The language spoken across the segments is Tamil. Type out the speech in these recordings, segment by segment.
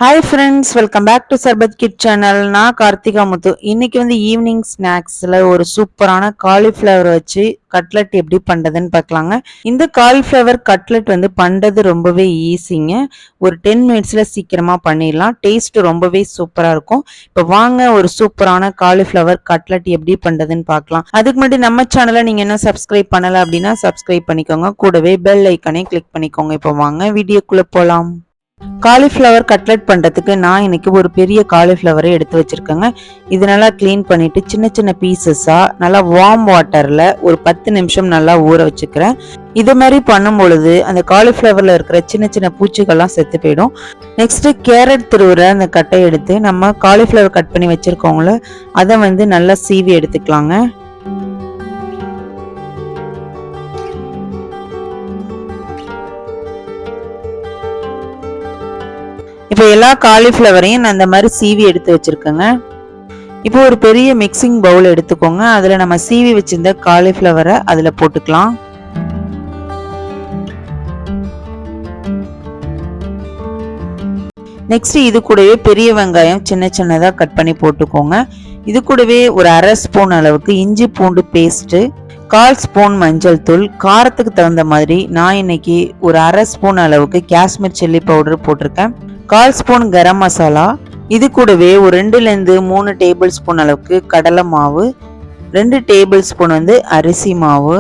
Hi friends, welcome back to Sarbat Kid channel. நான் கார்த்திகா முத்து. இன்னைக்கு ஈவினிங் ஸ்நாக்ஸ்ல ஒரு சூப்பரான காலிஃப்ளவர் வச்சு கட்லெட் எப்படி பண்றதுன்னு பார்க்கலாங்க. இந்த காலிஃப்ளவர் கட்லெட் பண்றது ரொம்பவே ஈஸிங்க. ஒரு 10 மினிட்ஸ்ல சீக்கிரமா பண்ணிடலாம். டேஸ்ட் ரொம்பவே சூப்பரா இருக்கும். இப்போ வாங்க ஒரு சூப்பரான காலிஃப்ளவர் கட்லெட் எப்படி பண்றதுன்னு பார்க்கலாம். அதுக்கு முன்னாடி நம்ம சேனலை நீங்க என்ன சப்ஸ்கிரைப் பண்ணல அப்படின்னா சப்ஸ்கிரைப் பண்ணிக்கோங்க. கூடவே பெல் ஐக்கானே கிளிக் பண்ணிக்கோங்க. இப்போ வாங்க வீடியோக்குள்ள போலாம். காலிஃப்ளவர் கட்லெட் பண்ணுறதுக்கு நான் இன்னைக்கு ஒரு பெரிய காலிஃப்ளவரை எடுத்து வச்சுருக்கேங்க. இது நல்லா க்ளீன் பண்ணிவிட்டு சின்ன சின்ன பீசஸாக நல்லா வார்ம் வாட்டரில் ஒரு 10 நிமிஷம் நல்லா ஊற வச்சுக்கிறேன். இது மாதிரி பண்ணும் பொழுது அந்த காலிஃப்ளவரில் இருக்கிற சின்ன சின்ன பூச்சிகள்லாம் செத்து போயிடும். நெக்ஸ்ட்டு கேரட் துருவுற அந்த கட்டையை எடுத்து நம்ம காலிஃப்ளவர் கட் பண்ணி வச்சுருக்கோங்கள அதை நல்லா சீவி எடுத்துக்கலாங்க. இப்போ எல்லா காலிஃப்ளவரையும் நான் இந்த மாதிரி சீவி எடுத்து வச்சிருக்கேங்க. இப்போ ஒரு பெரிய மிக்சிங் பவுல் எடுத்துக்கோங்க. அதில் நம்ம சீவி வச்சிருந்த காலிஃப்ளவரை அதில் போட்டுக்கலாம். நெக்ஸ்ட் இது கூடவே பெரிய வெங்காயம் சின்ன சின்னதாக கட் பண்ணி போட்டுக்கோங்க. இது கூடவே ஒரு 1/2 ஸ்பூன் அளவுக்கு இஞ்சி பூண்டு பேஸ்ட்டு, 1/4 ஸ்பூன் மஞ்சள் தூள், காரத்துக்கு தகுந்த மாதிரி நான் இன்னைக்கு ஒரு 1/2 ஸ்பூன் அளவுக்கு காஷ்மீர் சில்லி பவுடர் போட்டிருக்கேன். 1/4 ஸ்பூன் கரம் மசாலா, இது கூடவே ஒரு 2லேருந்து 3 டேபிள் ஸ்பூன் அளவுக்கு கடலை மாவு, 2 டேபிள் ஸ்பூன் அரிசி மாவு,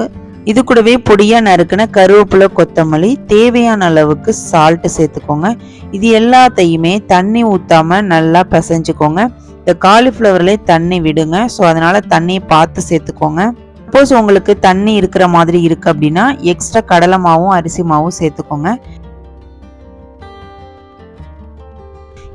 இது கூடவே பொடியா நறுக்குன கருவேப்பிலை, கொத்தமல்லி, தேவையான அளவுக்கு சால்ட் சேர்த்துக்கோங்க. இது எல்லாத்தையுமே தண்ணி ஊத்தாம நல்லா பிசைஞ்சுக்கோங்க. இந்த காலிஃப்ளவர்ல தண்ணி விடுங்க, ஸோ அதனால தண்ணியை பார்த்து சேர்த்துக்கோங்க. சப்போஸ் உங்களுக்கு தண்ணி இருக்கிற மாதிரி இருக்கு அப்படின்னா எக்ஸ்ட்ரா கடலை மாவும் அரிசி மாவும் சேர்த்துக்கோங்க.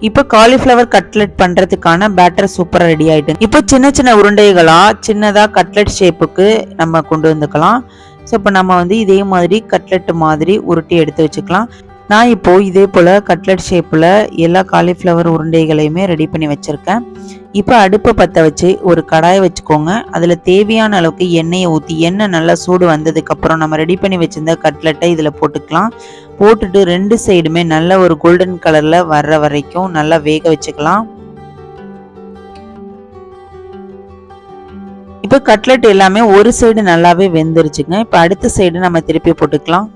இப்போ காலிஃப்ளவர் கட்லெட் பண்றதுக்கான பேட்டர் சூப்பரா ரெடி ஆயிட்டு. இப்போ சின்ன சின்ன உருண்டைகளா சின்னதா கட்லெட் ஷேப்புக்கு நம்ம கொண்டு வந்துக்கலாம். ஸோ இப்போ நம்ம இதே மாதிரி கட்லெட் மாதிரி உருட்டி எடுத்து வச்சுக்கலாம். நான் இப்போ இதே போல் கட்லெட் ஷேப்பில் எல்லா காலிஃப்ளவர் உருண்டைகளையுமே ரெடி பண்ணி வச்சுருக்கேன். இப்போ அடுப்பை பற்ற வச்சு ஒரு கடாயை வச்சுக்கோங்க. அதில் தேவையான அளவுக்கு எண்ணெயை ஊற்றி எண்ணெய் நல்லா சூடு வந்ததுக்கப்புறம் நம்ம ரெடி பண்ணி வச்சுருந்த கட்லெட்டை இதில் போட்டுக்கலாம். போட்டுட்டு 2 சைடுமே நல்ல ஒரு கோல்டன் கலரில் வர்ற வரைக்கும் நல்லா வேக வச்சுக்கலாம். இப்போ கட்லெட் எல்லாமே ஒரு சைடு நல்லாவே வெந்துருச்சுங்க. இப்போ அடுத்த சைடு நம்ம திருப்பி போட்டுக்கலாம்.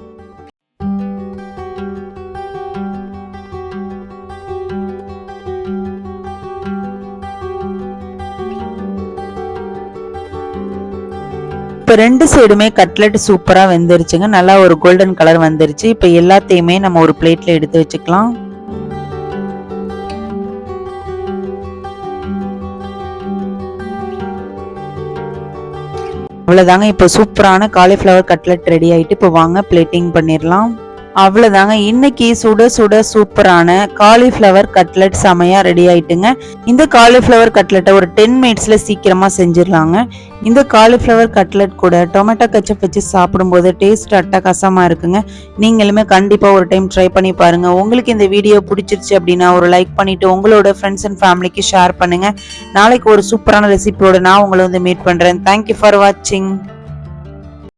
இப்போ 2 சைடுமே கட்லெட் சூப்பரா வெந்துருச்சுங்க. நல்லா ஒரு கோல்டன் கலர் வந்துருச்சு. இப்போ எல்லாத்தையுமே நம்ம ஒரு பிளேட்ல எடுத்து வச்சுக்கலாம். அவ்வளவுதாங்க. இப்போ சூப்பரான காலிஃப்ளவர் கட்லெட் ரெடி ஆயிட்டு இப்போ வாங்க பிளேட்டிங் பண்ணிடலாம். அவ்வளவுதாங்க. இன்னைக்கு சுட சுட சூப்பரான காலிஃப்ளவர் கட்லெட் செமையா ரெடி ஆயிட்டுங்க. இந்த காலிஃப்ளவர் கட்லெட்டை ஒரு 10 மினிட்ஸ்ல சீக்கிரமா செஞ்சிடலாங்க. இந்த காலிஃப்ளவர் கட்லெட் கூட டொமேட்டோ கெச்சப் வச்சு சாப்பிடும்போது டேஸ்ட் அட்டகாசமா இருக்குங்க. நீங்களுமே கண்டிப்பா ஒரு டைம் ட்ரை பண்ணி பாருங்க. உங்களுக்கு இந்த வீடியோ பிடிச்சிருச்சு அப்படின்னா ஒரு லைக் பண்ணிட்டு உங்களோட ஃப்ரெண்ட்ஸ் அண்ட் ஃபேமிலிக்கு ஷேர் பண்ணுங்க. நாளைக்கு ஒரு சூப்பரான ரெசிபியோட நான் உங்களை மீட் பண்றேன். தேங்க்யூ ஃபார் வாட்சிங்.